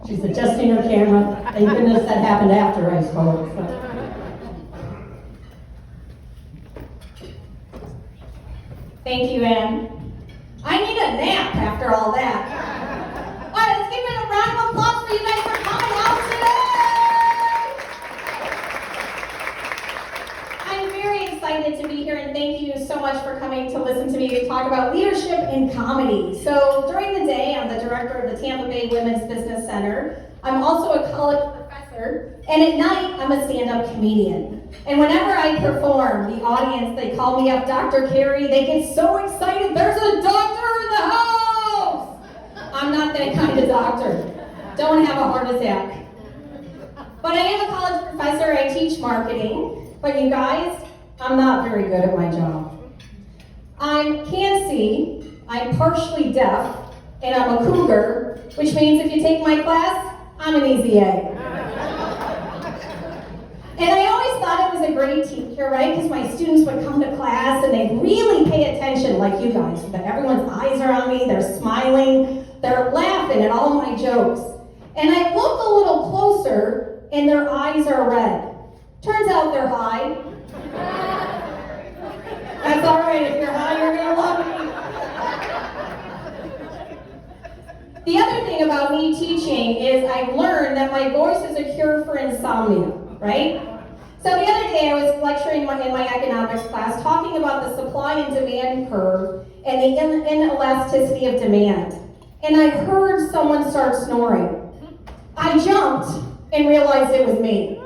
She's adjusting her camera. Thank goodness that happened after I spoke. Thank you, Ann. I need a nap after all that. All right, let's give it a round of applause for you guys for coming out today. I'm very excited to be here, and thank you so much for coming to listen to me talk about leadership in comedy. So during the day, I'm the director of the Tampa Bay Women's Business Center. I'm also a college professor, and at night, I'm a stand-up comedian. And whenever I perform, the audience, they call me up, Dr. Carey, they get so excited, there's a doctor in the house! I'm not that kind of doctor. Don't have a heart attack. But I am a college professor, I teach marketing, but you guys, I'm not very good at my job. I can't see, I'm partially deaf, and I'm a cougar, which means if you take my class, I'm an easy A. And I always thought I was a great teacher, right? Because my students would come to class and they'd really pay attention, like you guys. Everyone's eyes are on me, they're smiling, they're laughing at all my jokes. And I look a little closer and their eyes are red. Turns out they're high. That's all right, if you're high, you're gonna love me. The other thing about me teaching is I've learned that my voice is a cure for insomnia, right? So the other day I was lecturing in my economics class talking about the supply and demand curve and the inelasticity of demand. And I heard someone start snoring. I jumped and realized it was me.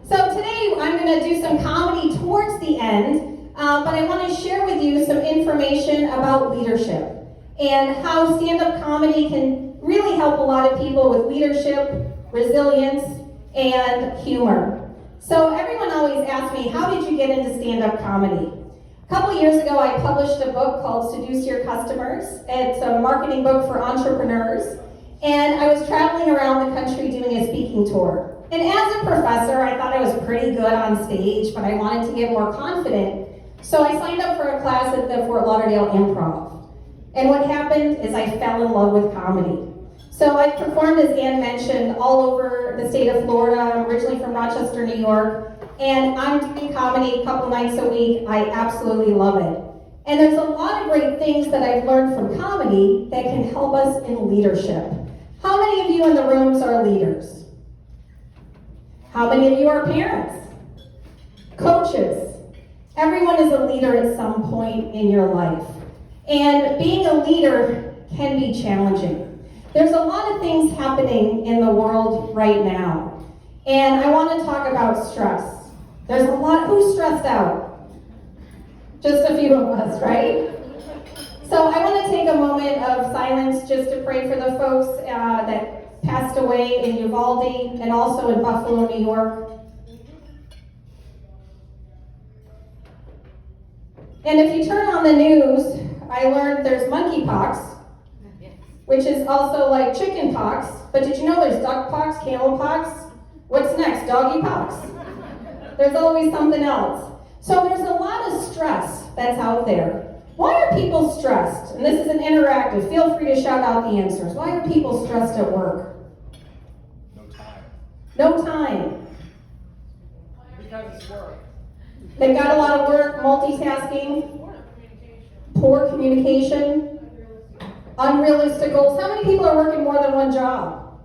So today I'm going to do some comedy towards the end, but I want to share with you some information about leadership and how stand-up comedy can really help a lot of people with leadership, resilience, and humor. So everyone always asks me, how did you get into stand-up comedy? A couple years ago, I published a book called Seduce Your Customers. It's a marketing book for entrepreneurs. And I was traveling around the country doing a speaking tour. And as a professor, I thought I was pretty good on stage, but I wanted to get more confident. So I signed up for a class at the Fort Lauderdale Improv. And what happened is I fell in love with comedy. So I performed, as Ann mentioned, all over the state of Florida. I'm originally from Rochester, New York. And I'm doing comedy a couple nights a week. I absolutely love it. And there's a lot of great things that I've learned from comedy that can help us in leadership. How many of you in the rooms are leaders? How many of you are parents? Coaches? Everyone is a leader at some point in your life. And being a leader can be challenging. There's a lot of things happening in the world right now. And I want to talk about stress. There's a lot, who's stressed out? Just a few of us, right? So I want to take a moment of silence just to pray for the folks that passed away in Uvalde and also in Buffalo, New York. And if you turn on the news, I learned there's monkeypox, which is also like chicken pox, but did you know there's duck pox, camel pox? What's next? Doggy pox? There's always something else. So there's a lot of stress that's out there. Why are people stressed? And this is an interactive. Feel free to shout out the answers. Why are people stressed at work? No time. No time. Because it's work. They've got a lot of work, multitasking, poor communication, unrealistic goals. How many people are working more than one job?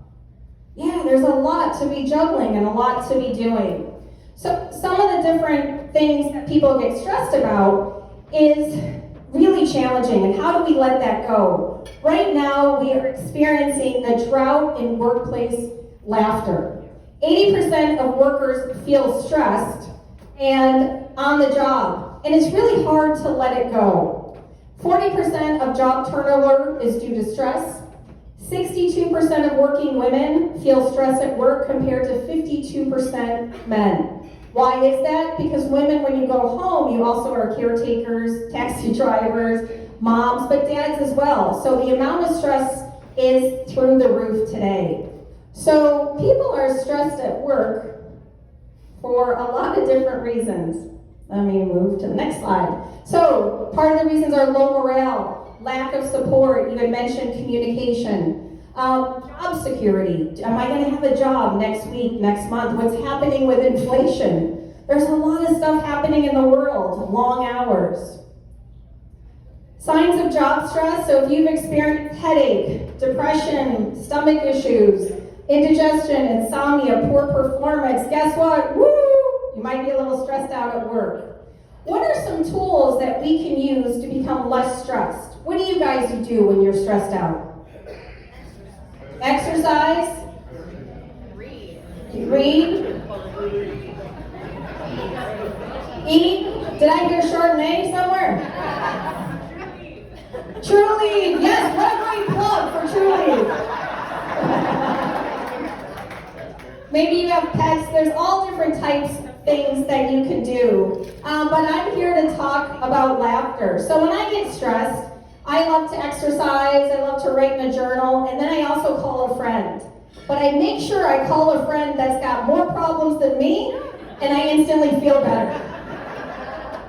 Yeah, there's a lot to be juggling and a lot to be doing. So some of the different things that people get stressed about is really challenging, and how do we let that go? Right now, we are experiencing a drought in workplace laughter. 80% of workers feel stressed and on the job, and it's really hard to let it go. 40% of job turnover is due to stress. 62% of working women feel stress at work compared to 52% men. Why is that? Because women, when you go home, you also are caretakers, taxi drivers, moms, but dads as well. So the amount of stress is through the roof today. So people are stressed at work for a lot of different reasons. Let me move to the next slide. So part of the reasons are low morale, lack of support, you had mentioned communication. Job security. Am I going to have a job next week, next month? What's happening with inflation? There's a lot of stuff happening in the world. Long hours. Signs of job stress. So if you've experienced headache, depression, stomach issues, indigestion, insomnia, poor performance, guess what? Woo! You might be a little stressed out at work. What are some tools that we can use to become less stressed? What do you guys do when you're stressed out? Exercise? Read. Eat? Did I hear Chardonnay somewhere? Trulieve. Yes, what a great plug for Trulieve. Maybe you have pets. There's all different types of things that you can do. But I'm here to talk about laughter. So when I get stressed, I love to exercise, I love to write in a journal, and then I also call a friend. But I make sure I call a friend that's got more problems than me, and I instantly feel better.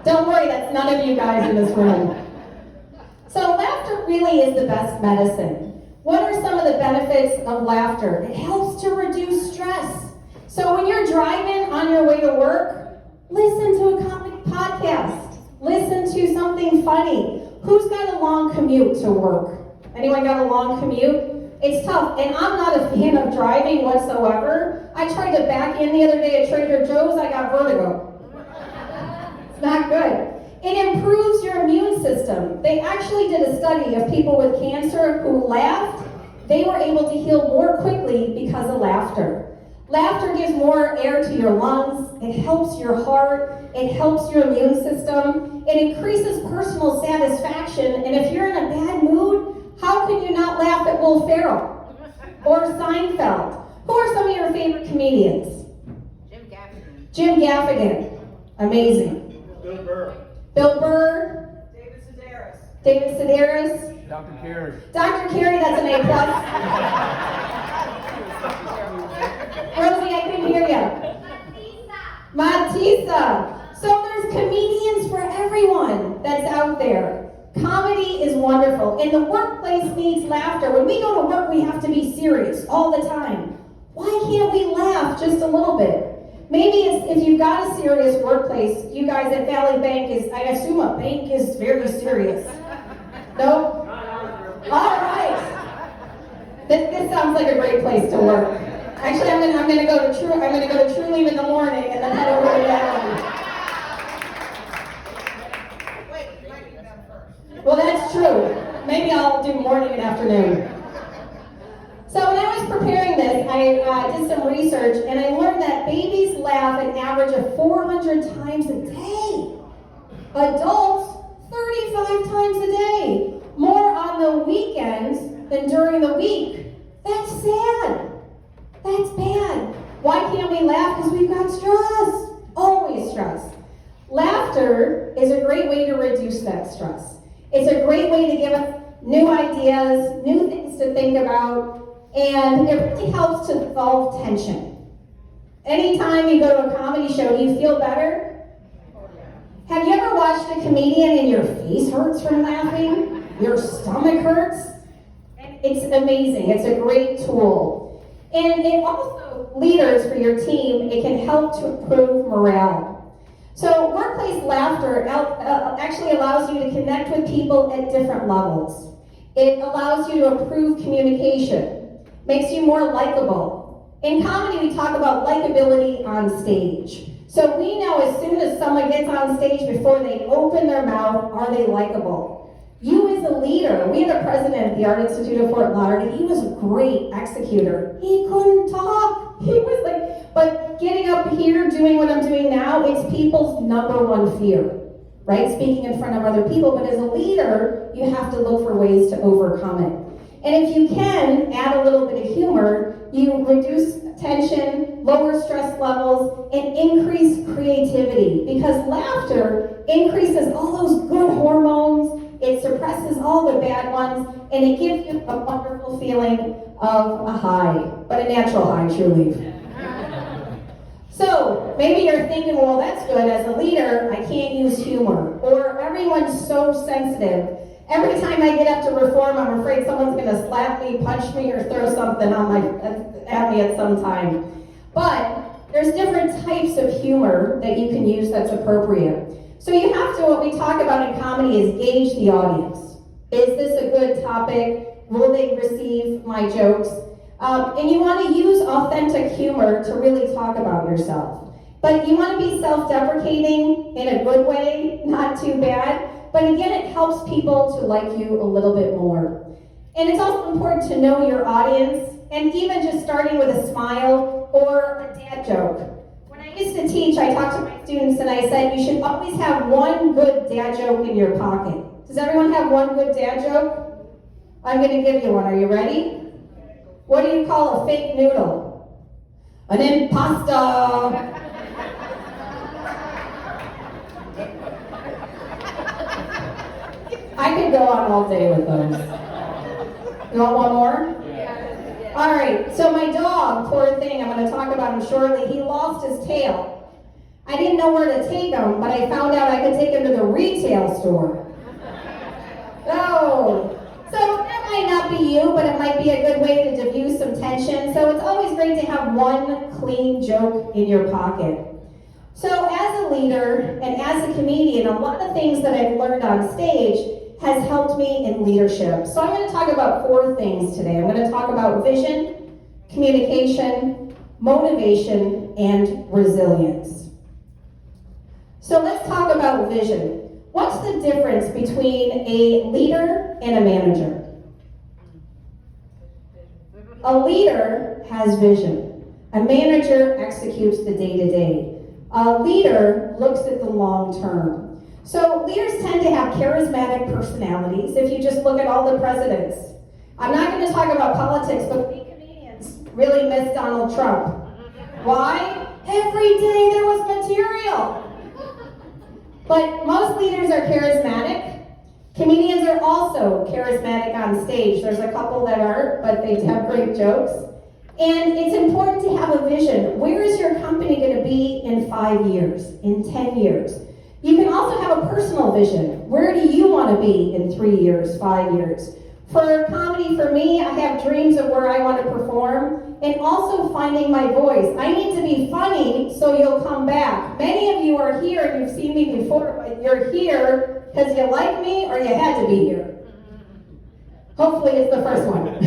Don't worry, that's none of you guys in this room. So laughter really is the best medicine. What are some of the benefits of laughter? It helps to reduce stress. So when you're driving on your way to work, listen to a comedy podcast. Listen to something funny. Who's got a long commute to work? Anyone got a long commute? It's tough, and I'm not a fan of driving whatsoever. I tried to back in the other day at Trader Joe's, I got vertigo. It's not good. It improves your immune system. They actually did a study of people with cancer who laughed. They were able to heal more quickly because of laughter. Laughter gives more air to your lungs. It helps your heart. It helps your immune system. It increases personal satisfaction. And if you're in a bad mood, how can you not laugh at Will Ferrell or Seinfeld? Who are some of your favorite comedians? Jim Gaffigan. Amazing. Bill Burr. David Sedaris. Dr. Carey. Dr. Carey, that's an A+. Rosie, I couldn't hear you. Matisa. So there's comedians for everyone that's out there. Comedy is wonderful. And the workplace needs laughter. When we go to work, we have to be serious all the time. Why can't we laugh just a little bit? Maybe it's if you've got a serious workplace, you guys at Valley Bank I assume a bank is very serious. No? All right. This sounds like a great place to work. Actually, I'm gonna go to Trulieve in the morning and then head over to Valley. Well, that's true. Maybe I'll do morning and afternoon. So when I was preparing this, I did some research, and I learned that babies laugh an average of 400 times a day. Adults, 35 times a day. More on the weekends than during the week. That's sad. That's bad. Why can't we laugh? Because we've got stress. Always stress. Laughter is a great way to reduce that stress. It's a great way to give us new ideas, new things to think about, and it really helps to dissolve tension. Anytime you go to a comedy show, do you feel better? Have you ever watched a comedian and your face hurts from laughing? Your stomach hurts? It's amazing. It's a great tool. And it also, leaders for your team, it can help to improve morale. So workplace laughter actually allows you to connect with people at different levels. It allows you to improve communication, makes you more likable. In comedy, we talk about likability on stage. So we know as soon as someone gets on stage, before they open their mouth, are they likable? You as a leader, we had a president at the Art Institute of Fort Lauderdale. He was a great executor. He couldn't talk. He was like, but getting up here, doing what I'm doing now, it's people's number one fear, right? Speaking in front of other people. But as a leader, you have to look for ways to overcome it. And if you can add a little bit of humor, you reduce tension, lower stress levels, and increase creativity. Because laughter increases all those good hormones, it suppresses all the bad ones, and it gives you a wonderful feeling of a high, but a natural high, truly. So maybe you're thinking, well, that's good. As a leader, I can't use humor. Or everyone's so sensitive. Every time I get up to reform, I'm afraid someone's going to slap me, punch me, or throw something at me at some time. But there's different types of humor that you can use that's appropriate. So you have to, what we talk about in comedy is gauge the audience. Is this a good topic? Will they receive my jokes? And you want to use authentic humor to really talk about yourself. But you want to be self-deprecating in a good way, not too bad. But again, it helps people to like you a little bit more. And it's also important to know your audience, and even just starting with a smile or a dad joke. When I used to teach, I talked to my students and I said, you should always have one good dad joke in your pocket. Does everyone have one good dad joke? I'm going to give you one. Are you ready? What do you call a fake noodle? An impasta. I could go on all day with those. You want one more? Yeah. All right, so my dog, poor thing, I'm going to talk about him shortly. He lost his tail. I didn't know where to take him, but I found out I could take him to the retail store. Oh, so that might not be you, but it might be a good way to diffuse some tension. So it's always great to have one clean joke in your pocket. So as a leader and as a comedian, a lot of things that I've learned on stage has helped me in leadership. So I'm going to talk about 4 things today. I'm going to talk about vision, communication, motivation, and resilience. So let's talk about vision. What's the difference between a leader and a manager? A leader has vision. A manager executes the day-to-day. A leader looks at the long term. So leaders tend to have charismatic personalities. If you just look at all the presidents. I'm not going to talk about politics, but we comedians really miss Donald Trump. Why? Every day there was material. But most leaders are charismatic. Comedians are also charismatic on stage. There's a couple that aren't, but they have great jokes. And it's important to have a vision. Where is your company going to be in 5 years, in 10 years? You can also have a personal vision. Where do you want to be in 3 years, 5 years? For comedy, for me, I have dreams of where I want to perform and also finding my voice. I need to be funny so you'll come back. Many of you are here and you've seen me before, but you're here because you like me or you had to be here. Hopefully it's the first one.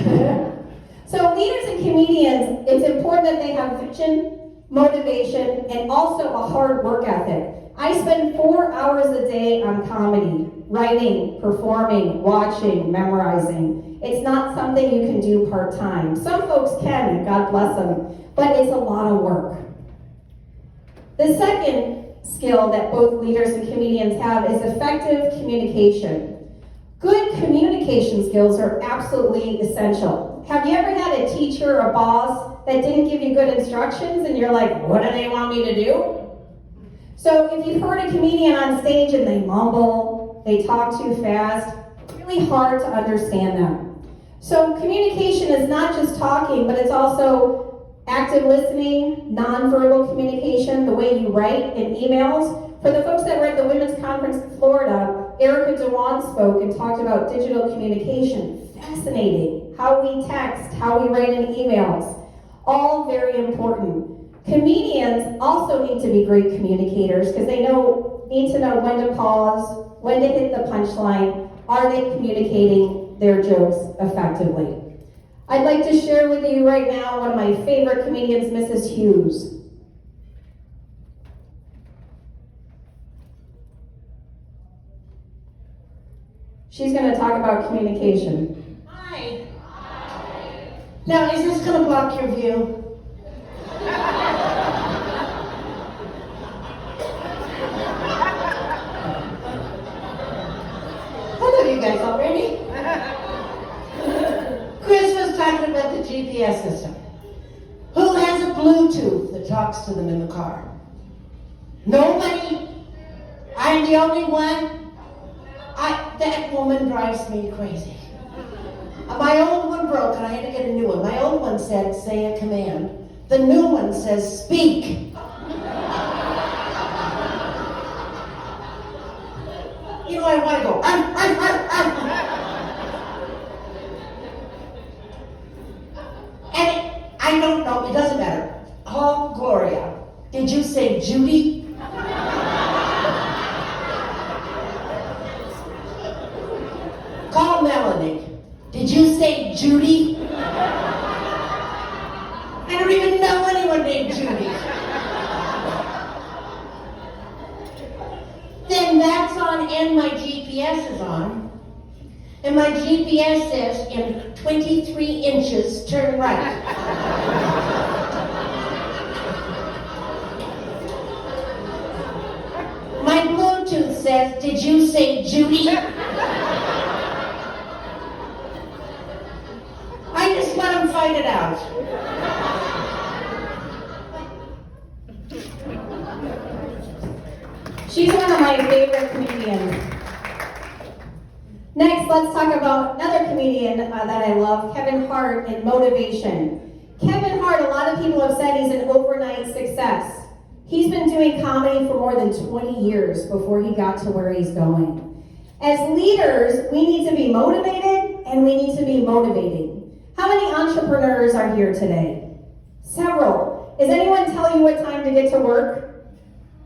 So leaders and comedians, it's important that they have vision, motivation, and also a hard work ethic. I spend 4 hours a day on comedy, writing, performing, watching, memorizing. It's not something you can do part-time. Some folks can, and God bless them, but it's a lot of work. The second skill that both leaders and comedians have is effective communication. Good communication skills are absolutely essential. Have you ever had a teacher or a boss that didn't give you good instructions and you're like, what do they want me to do? So if you've heard a comedian on stage and they mumble, they talk too fast, it's really hard to understand them. So communication is not just talking, but it's also active listening, nonverbal communication, the way you write in emails. For the folks that were at the Women's Conference in Florida, Erica Dewan spoke and talked about digital communication. Fascinating. How we text, how we write in emails. All very important. Comedians also need to be great communicators because they need to know when to pause, when to hit the punchline. Are they communicating their jokes effectively? I'd like to share with you right now one of my favorite comedians, Mrs. Hughes. She's going to talk about communication. Hi. Now, is this going to block your view? Hello, you guys already? Chris was talking about the GPS system. Who has a Bluetooth that talks to them in the car? Nobody? I'm the only one? That woman drives me crazy. My old one broke and I had to get a new one. My old one said, say a command. The new one says, speak. You know, I want to go, I don't know, it doesn't matter. Call Gloria. Did you say Judy? Call Melanie. Did you say Judy? I don't even know anyone named Judy. Then that's on and my GPS is on. And my GPS says in 23 inches, turn right. My Bluetooth says, did you say Judy? I just let them fight it out. She's one of my favorite comedians. Next, let's talk about another comedian that I love, Kevin Hart, and motivation. Kevin Hart, a lot of people have said he's an overnight success. He's been doing comedy for more than 20 years before he got to where he's going. As leaders, we need to be motivated and we need to be motivating. How many entrepreneurs are here today? Several. Is anyone telling you what time to get to work?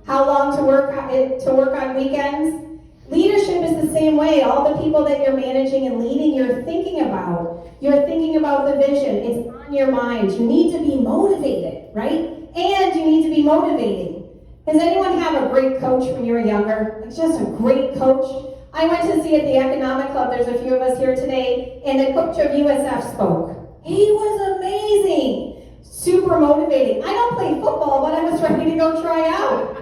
How long to work on weekends? Leadership is the same way. All the people that you're managing and leading, you're thinking about. You're thinking about the vision. It's on your mind. You need to be motivated, right? And you need to be motivating. Does anyone have a great coach when you were younger? Like just a great coach? I went to see at the Economic Club, there's a few of us here today, and the coach of USF spoke. He was amazing. Super motivating. I don't play football, but I was ready to go try out.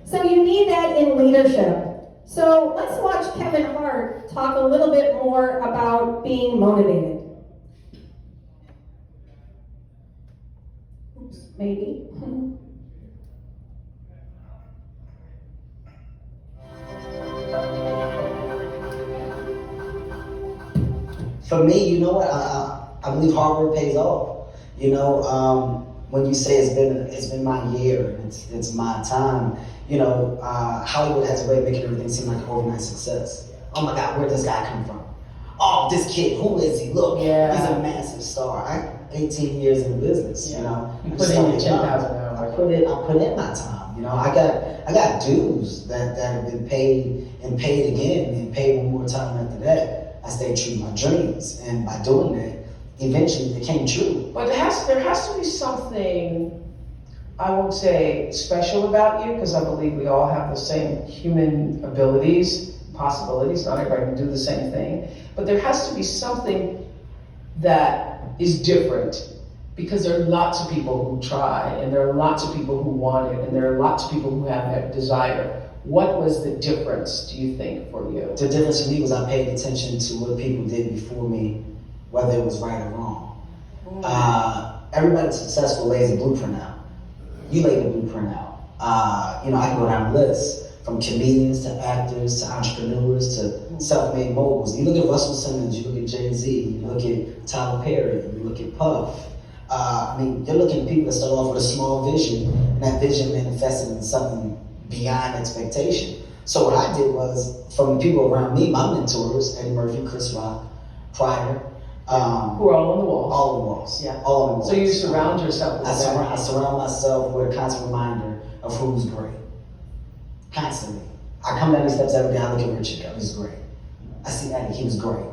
So you need that in leadership. So let's watch Kevin Hart talk a little bit more about being motivated. Oops, maybe. For me, you know what? I believe hard work pays off. You know, when you say it's been my year, it's my time. You know, Hollywood has a way of making everything seem like an overnight success. Oh my God, where did this guy come from? Oh, this kid, who is he? Look, he's a massive star. I 18 years in the business. You know, You put in your 10,000 hours. I put in my time. You know, I got dues that have been paid and paid again and paid one more time after that. I stayed true to my dreams, and by doing that, eventually it came true. But there has to be something, I won't say special about you, because I believe we all have the same human abilities, possibilities. Not everybody can do the same thing. But there has to be something that is different, because there are lots of people who try, and there are lots of people who want it, and there are lots of people who have that desire. What was the difference, do you think, for you? The difference for me was I paid attention to what people did before me, whether it was right or wrong. Everybody successful lays a blueprint out. You lay the blueprint out. You know, I can go down the list, from comedians to actors to entrepreneurs to self-made moguls. You look at Russell Simmons, you look at Jay-Z, you look at Tyler Perry, you look at Puff. I mean, you're looking at people that start off with a small vision, and that vision manifested into something beyond expectation. So what I did was, from the people around me, my mentors, Eddie Murphy, Chris Rock, Pryor, Who are all on the walls. all the walls. Yeah. All on the walls. So you surround yourself with I that. surround myself with a constant reminder of who's great. Constantly. I come down these steps every day, I look at Richard, he was great. I see Eddie, he was great.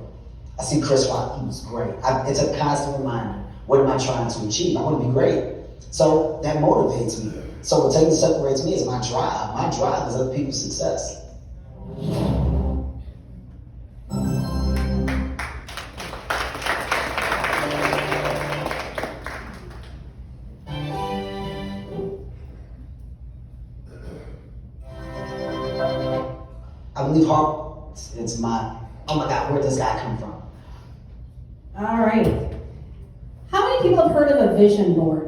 I see Chris Rock, he was great. It's a constant reminder. What am I trying to achieve? I want to be great. So that motivates me. So the thing that separates me is my drive. My drive is other people's success. I believe hard. It's my. Oh my God, where did this guy come from? All right. How many people have heard of a vision board?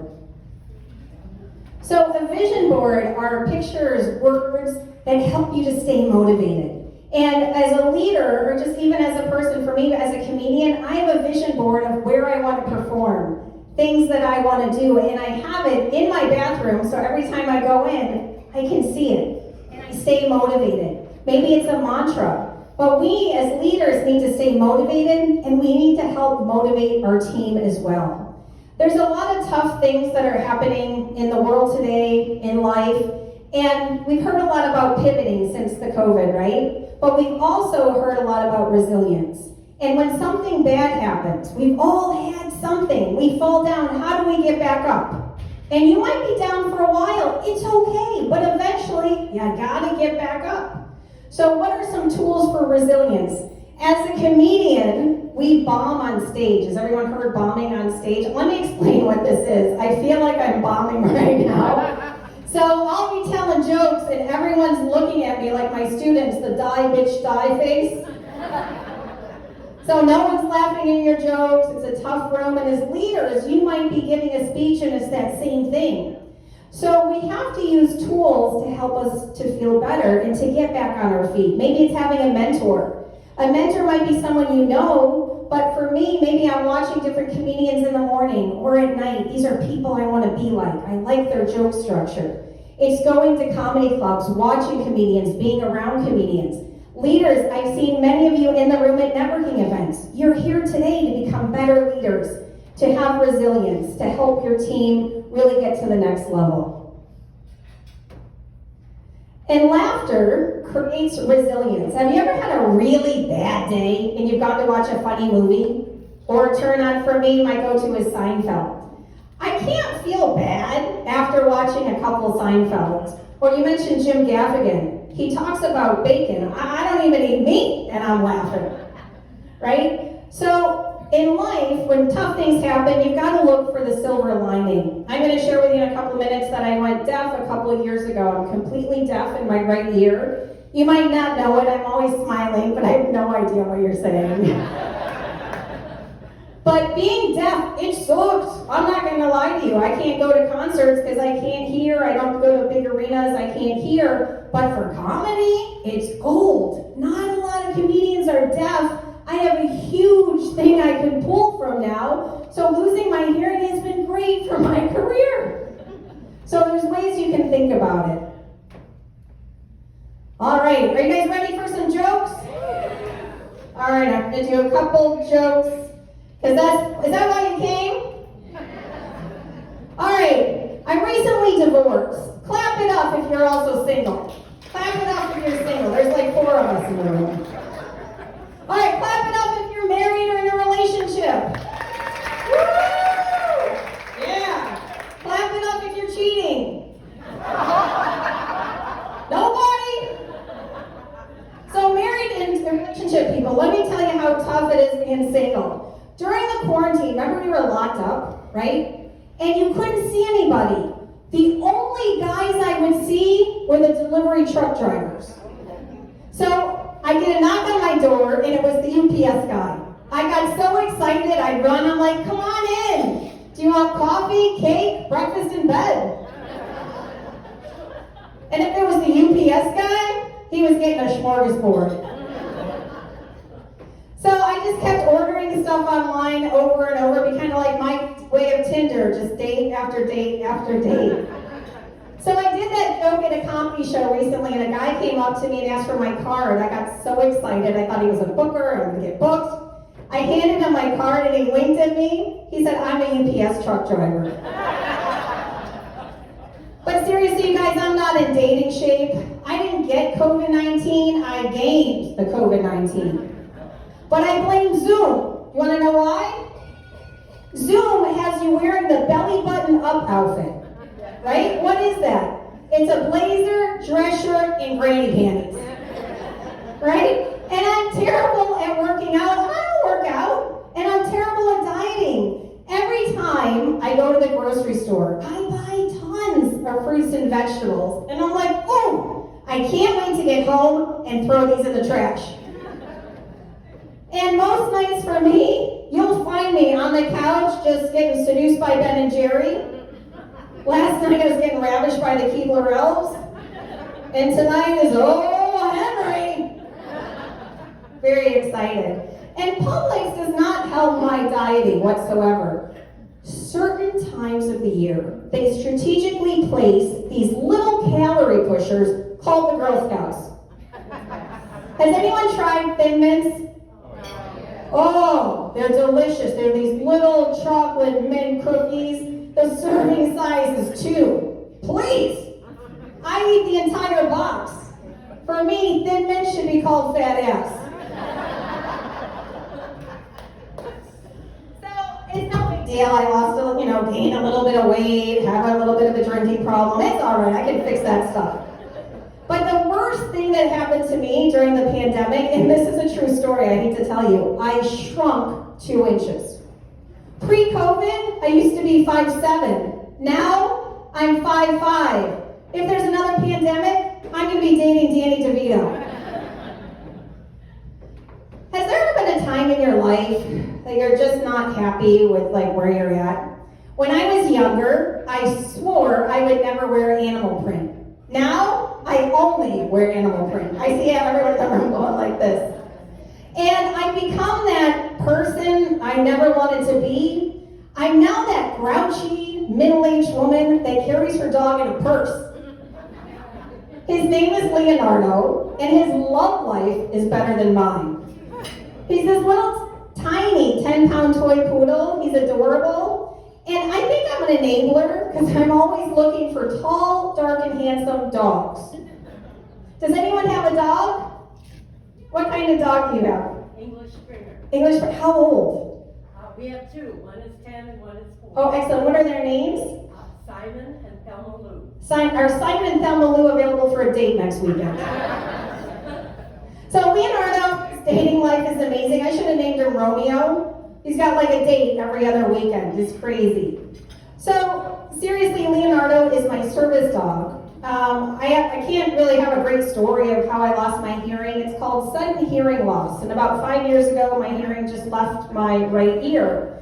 So a vision board are pictures, words that help you to stay motivated. And as a leader, or just even as a person, for me as a comedian, I have a vision board of where I want to perform, things that I want to do, and I have it in my bathroom, so every time I go in, I can see it, and I stay motivated. Maybe it's a mantra, but we as leaders need to stay motivated, and we need to help motivate our team as well. There's a lot of tough things that are happening in the world today, in life, and we've heard a lot about pivoting since the COVID, right? But we've also heard a lot about resilience. And when something bad happens, we've all had something. We fall down, how do we get back up? And you might be down for a while, it's okay, but eventually you gotta get back up. So what are some tools for resilience? As a comedian, we bomb on stage. Has everyone heard bombing on stage? Let me explain what this is. I feel like I'm bombing right now. So I'll be telling jokes and everyone's looking at me like my students, the die bitch die face. So no one's laughing at your jokes, it's a tough room, and as leaders, you might be giving a speech and it's that same thing. So we have to use tools to help us to feel better and to get back on our feet. Maybe it's having a mentor. A mentor might be someone you know, but for me, maybe I'm watching different comedians in the morning or at night. These are people I want to be like. I like their joke structure. It's going to comedy clubs, watching comedians, being around comedians. Leaders, I've seen many of you in the room at networking events. You're here today to become better leaders, to have resilience, to help your team really get to the next level. And laughter creates resilience. Have you ever had a really bad day and you've gone to watch a funny movie? Or turn on, for me, my go-to is Seinfeld. I can't feel bad after watching a couple Seinfelds. Or you mentioned Jim Gaffigan. He talks about bacon. I don't even eat meat, and I'm laughing, right? So in life, when tough things happen, you've got to look for the silver lining. I'm going to share with you in a couple of minutes that I went deaf a couple of years ago. I'm completely deaf in my right ear. You might not know it. I'm always smiling, but I have no idea what you're saying. But being deaf, it sucks. I'm not going to lie to you. I can't go to concerts because I can't hear. I don't go to big arenas. I can't hear. But for comedy, it's gold. Not a lot of comedians are deaf. I have a huge thing I can pull from now. So losing my hearing has been great for my career. So there's ways you can think about it. All right, are you guys ready for some jokes? All right, I'm going to do a couple jokes. Is that why you came? All right, I'm recently divorced. Clap it up if you're also single. Clap it up if you're single. There's like 4 of us in the room. All right, clap it up if you're married or in a relationship. Woo! Yeah. Clap it up if you're cheating. Nobody? So married and relationship people, let me tell you how tough it is being single. During the quarantine, remember we were locked up, right? And you couldn't see anybody. The only guys I would see were the delivery truck drivers. So I get a knock on my door, and it was the UPS guy. I got so excited, I run, I'm like, come on in. Do you want coffee, cake, breakfast in bed? And if it was the UPS guy, he was getting a smorgasbord. So I just kept ordering stuff online over and over. It'd be kind of like my way of Tinder, just date after date after date. So I did that joke at a comedy show recently, and a guy came up to me and asked for my card. I got so excited. I thought he was a booker. I was going to get booked. I handed him my card, and he winked at me. He said, I'm a UPS truck driver. But seriously, you guys, I'm not in dating shape. I didn't get COVID-19. I gained the COVID-19. But I blame Zoom. You want to know why? Zoom has you wearing the belly button up outfit, right? What is that? It's a blazer, dress shirt, and granny panties, right? And I'm terrible at working out. I don't work out. And I'm terrible at dieting. Every time I go to the grocery store, I buy tons of fruits and vegetables. And I'm like, oh, I can't wait to get home and throw these in the trash. And most nights for me, you'll find me on the couch just getting seduced by Ben and Jerry. Last night I was getting ravished by the Keebler Elves. And tonight is, oh, Henry. Very excited. And Publix does not help my dieting whatsoever. Certain times of the year, they strategically place these little calorie pushers called the Girl Scouts. Has anyone tried Thin Mints? Oh, they're delicious. They're these little chocolate mint cookies. The serving size is 2. Please, I eat the entire box. For me, Thin Mint should be called fat ass. So it's no big deal. I lost gained a little bit of weight, have a little bit of a drinking problem. It's all right. I can fix that stuff. But the worst thing that happened to me during the pandemic, and this is a true story, I hate to tell you, I shrunk 2 inches. Pre-COVID, I used to be 5'7". Now, I'm 5'5". If there's another pandemic, I'm going to be dating Danny DeVito. Has there ever been a time in your life that you're just not happy with where you're at? When I was younger, I swore I would never wear animal print. Now, I only wear animal print. I see everyone in the room going like this. And I've become that person I never wanted to be. I'm now that grouchy, middle-aged woman that carries her dog in a purse. His name is Leonardo, and his love life is better than mine. He's this little tiny 10-pound toy poodle. He's adorable. And I think I'm an enabler because I'm always looking for tall, dark, and handsome dogs. Does anyone have a dog? What kind of dog do you have? English Springer. English Springer. How old? We have 2. One is 10 and one is 4. Oh, excellent. What are their names? Simon and Thelma Lou. Simon and Thelma Lou available for a date next weekend. So Leonardo's dating life is amazing. I should have named him Romeo. He's got a date every other weekend. It's crazy. So seriously, Leonardo is my service dog. I can't really have a great story of how I lost my hearing. It's called sudden hearing loss. And about 5 years ago, my hearing just left my right ear.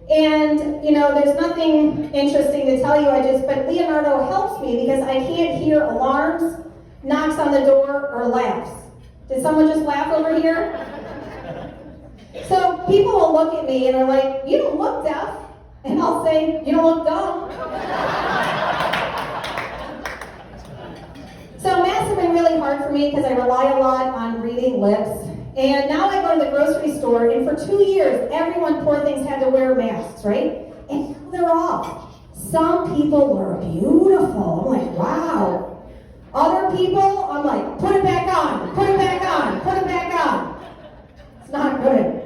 And, there's nothing interesting to tell you. But Leonardo helps me because I can't hear alarms, knocks on the door, or laughs. Did someone just laugh over here? So people will look at me and are like, you don't look deaf. And I'll say, you don't look dumb. So math has been really hard for me because I rely a lot on reading lips. And now I go to the grocery store, and for 2 years, everyone, poor things, had to wear masks, right? And now they're off. Some people are beautiful. I'm like, wow. Other people, I'm like, put it back on, put it back on, put it back on. It's not good.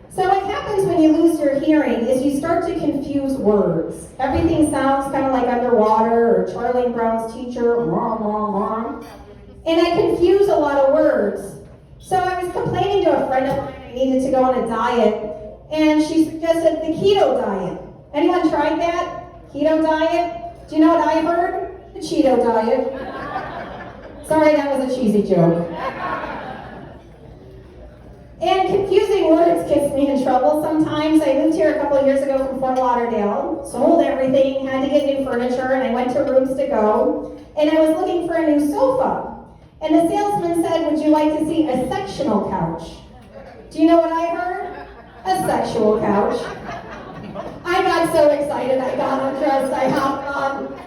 So what happens when you lose your hearing is you start to confuse words. Everything sounds kind of like underwater or Charlie Brown's teacher, mom, mom, mom. And I confuse a lot of words. So I was complaining to a friend of mine I needed to go on a diet, and she suggested the keto diet. Anyone tried that? Keto diet? Do you know what I heard? The Cheeto diet. Sorry, that was a cheesy joke. And confusing words gets me in trouble sometimes. I moved here a couple of years ago from Fort Lauderdale, sold everything, had to get new furniture, and I went to Rooms to Go, and I was looking for a new sofa. And the salesman said, would you like to see a sectional couch? Do you know what I heard? A sexual couch. I got so excited, I got undressed, I hopped on.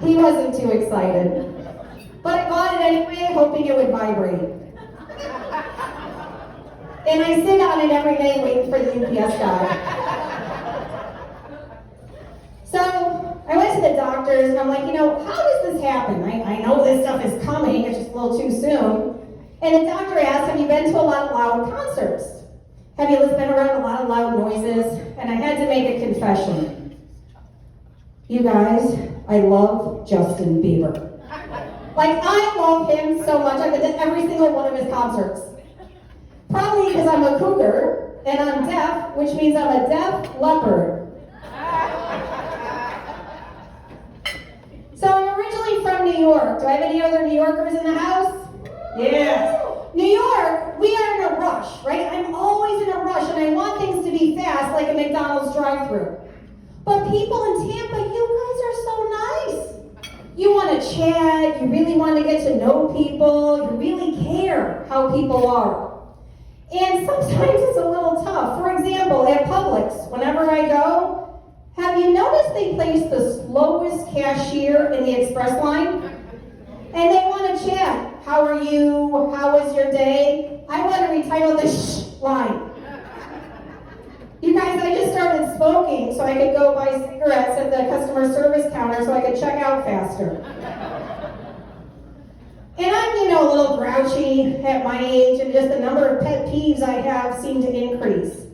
He wasn't too excited. But I bought it anyway, hoping it would vibrate. And I sit on it every day waiting for the UPS guy. So I went to the doctors and I'm like, how does this happen? I know this stuff is coming, it's just a little too soon. And the doctor asked, have you been to a lot of loud concerts? Have you been around a lot of loud noises? And I had to make a confession. You guys, I love Justin Bieber. I love him so much. I've been to every single one of his concerts. Probably because I'm a cougar and I'm deaf, which means I'm a deaf leopard. So I'm originally from New York. Do I have any other New Yorkers in the house? Yes. New York, we are in a rush, right? I'm always in a rush and I want things to be fast like a McDonald's drive-thru. But people in Tampa, you guys are so nice. You want to chat, you really want to get to know people, you really care how people are. And sometimes it's a little tough. For example, at Publix, whenever I go, have you noticed they place the slowest cashier in the express line? And they want to chat. How are you? How was your day? I want to retitle the shh line. Guys, I just started smoking so I could go buy cigarettes at the customer service counter so I could check out faster. And I'm, a little grouchy at my age, and just the number of pet peeves I have seem to increase.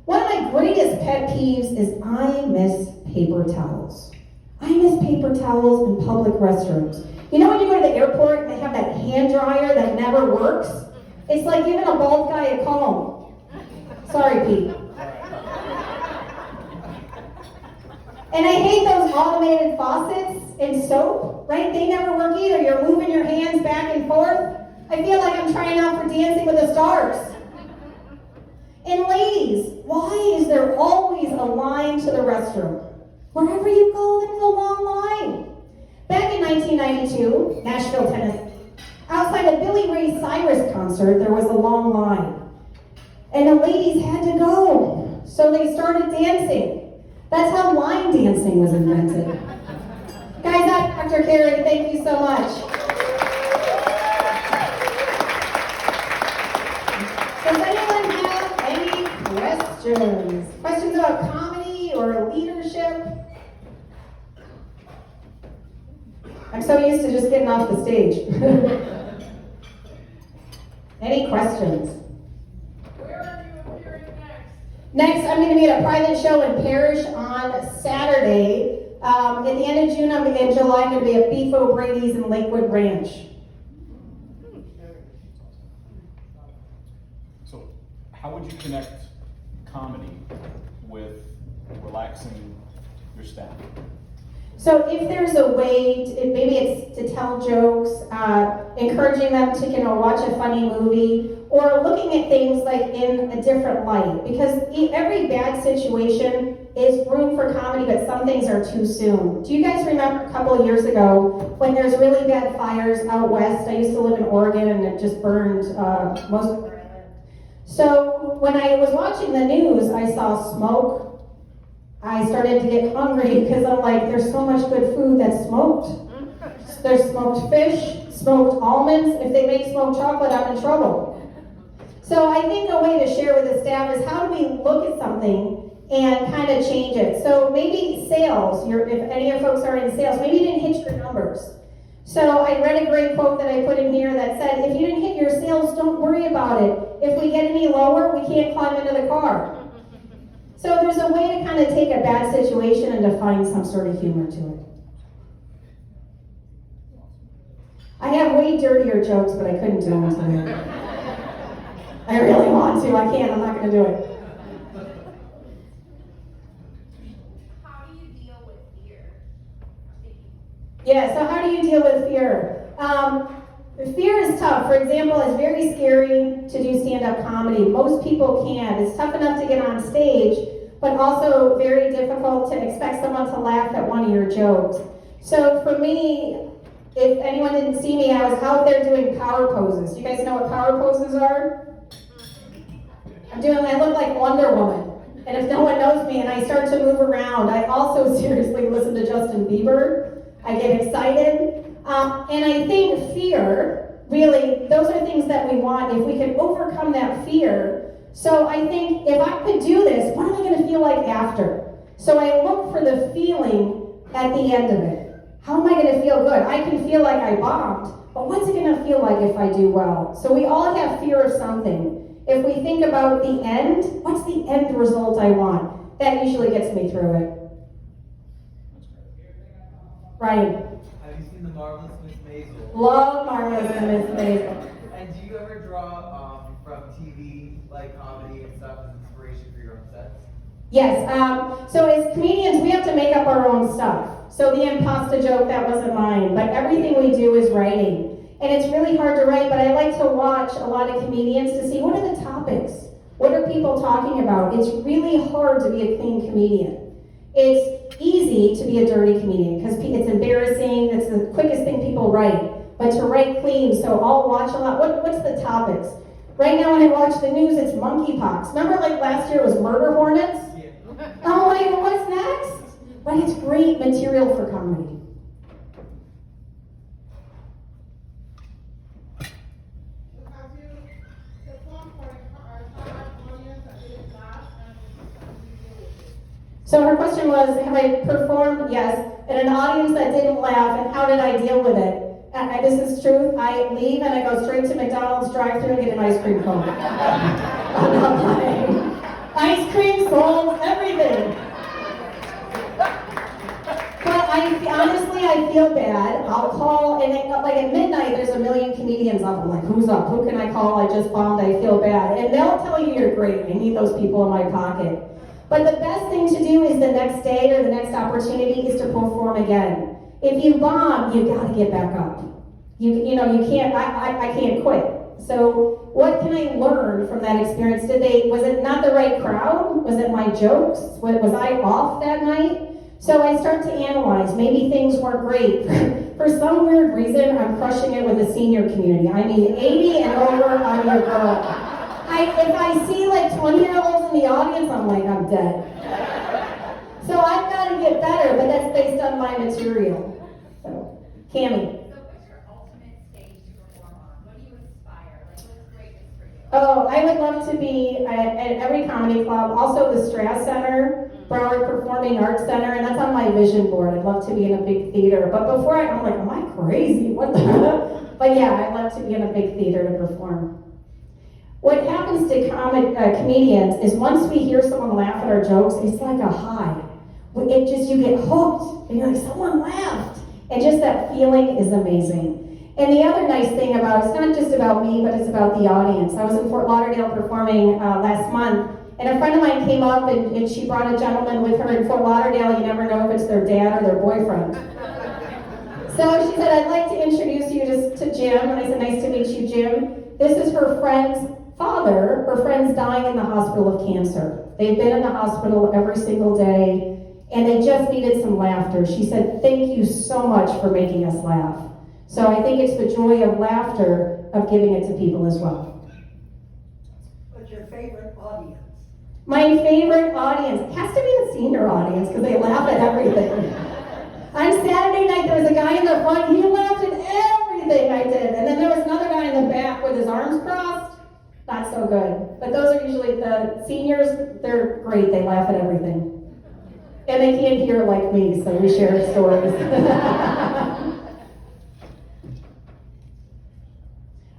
One of my greatest pet peeves is I miss paper towels. I miss paper towels in public restrooms. You know when you go to the airport and they have that hand dryer that never works? It's like giving a bald guy a comb. Sorry, Pete. And I hate those automated faucets in soap, right? They never work either. You're moving your hands back and forth. I feel like I'm trying out for Dancing with the Stars. And ladies, why is there always a line to the restroom? Wherever you go, there's a long line. Back in 1992, Nashville, Tennessee, outside a Billy Ray Cyrus concert, there was a long line. And the ladies had to go. So they started dancing. That's how line dancing was invented. Guys, that's Dr. Carey. Thank you so much. Does anyone have any questions? Questions about comedy or leadership? I'm so used to just getting off the stage. Any questions? Where are you appearing next? Next, I'm going to be at a private show in Parrish on Saturday. At the end of June, in July, I'm going to be at Beef O'Brady's in Lakewood Ranch. So, how would you connect comedy with relaxing your staff? So if there's a way, maybe it's to tell jokes, encouraging them to watch a funny movie, or looking at things like in a different light. Because every bad situation is room for comedy, but some things are too soon. Do you guys remember a couple of years ago when there's really bad fires out west? I used to live in Oregon and it just burned most of where I lived. So when I was watching the news, I saw smoke. I started to get hungry because I'm like, there's so much good food that's smoked. There's smoked fish, smoked almonds. If they make smoked chocolate, I'm in trouble. So I think a way to share with the staff is how do we look at something and kind of change it. So maybe sales, if any of you folks are in sales, maybe you didn't hit your numbers. So I read a great quote that I put in here that said, if you didn't hit your sales, don't worry about it. If we get any lower, we can't climb into the car. So there's a way to kind of take a bad situation and to find some sort of humor to it. I have way dirtier jokes, but I couldn't do them today. I really want to. I can't. I'm not going to do it. How do you deal with fear? Yeah, so how do you deal with fear? Fear is tough. For example, it's very scary to do stand-up comedy. Most people can't. It's tough enough to get on stage, but also very difficult to expect someone to laugh at one of your jokes. So for me, if anyone didn't see me, I was out there doing power poses. You guys know what power poses are? I look like Wonder Woman. And if no one knows me and I start to move around, I also seriously listen to Justin Bieber. I get excited. And I think fear, really, those are things that we want if we can overcome that fear. So I think if I could do this, what am I going to feel like after? So I look for the feeling at the end of it. How am I going to feel good? I can feel like I bombed, but what's it going to feel like if I do well? So we all have fear of something. If we think about the end, what's the end result I want? That usually gets me through it. Ryan. Have you seen The Marvelous Miss Maisel? Love Marvelous Miss Maisel. And do you ever draw from TV, like comedy and stuff, as inspiration for your own sets? Yes, so as comedians, we have to make up our own stuff. So the impasta joke, that wasn't mine, but everything we do is writing. And it's really hard to write, but I like to watch a lot of comedians to see what are the topics? What are people talking about? It's really hard to be a clean comedian. It's easy to be a dirty comedian because it's embarrassing, it's the quickest thing people write. But to write clean, so I'll watch a lot. What's the topics? Right now when I watch the news, it's monkeypox. Remember like last year it was murder hornets? I'm like, what's next? But it's great material for comedy. question was, have I performed? Yes. In an audience that didn't laugh, and how did I deal with it? This is truth. I leave and I go straight to McDonald's drive-thru and get an ice cream cone. I'm not lying. Ice cream, sold, everything. But honestly, I feel bad. I'll call, and like at midnight, there's a million comedians up. I'm like, who's up? Who can I call? I just bombed. I feel bad. And they'll tell you you're great. I need those people in my pocket. But the best thing to do is the next day or the next opportunity is to perform again. If you bomb, you got to get back up. You can't. I can't quit. So what can I learn from that experience? Was it not the right crowd? Was it my jokes? Was I off that night? So I start to analyze. Maybe things weren't great. For some weird reason, I'm crushing it with the senior community. I mean, 80 and over, I'm your girl. If I see like 20-year-olds in the audience, I'm like, I'm dead. So I've got to get better, but that's based on my material. So, Cammie. So what's your ultimate stage to perform on? What do you aspire? Like, what's greatness for you? Oh, I would love to be at every comedy club, also the Strass Center, Broward Performing Arts Center, and that's on my vision board. I'd love to be in a big theater. But before I'm like, am I crazy? What the? But yeah, I'd love to be in a big theater to perform. What happens to comedians is once we hear someone laugh at our jokes, it's like a high. You get hooked, and you're like, someone laughed. And just that feeling is amazing. And the other nice thing about it's not just about me, but it's about the audience. I was in Fort Lauderdale performing last month, and a friend of mine came up and she brought a gentleman with her. In Fort Lauderdale, you never know if it's their dad or their boyfriend. So she said, I'd like to introduce you to Jim. And I said, nice to meet you, Jim. This is her friend's father. Her friend's dying in the hospital of cancer. They've been in the hospital every single day, and they just needed some laughter. She said, thank you so much for making us laugh. So I think it's the joy of laughter of giving it to people as well. What's your favorite audience? My favorite audience has to be the senior audience because they laugh at everything. On Saturday night, there was a guy in the front, he laughed at everything I did. And then there was another guy in the back with his arms crossed. Not so good. But those are usually the seniors, they're great, they laugh at everything. And they can't hear like me, so we share stories.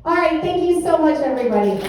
All right, thank you so much, everybody.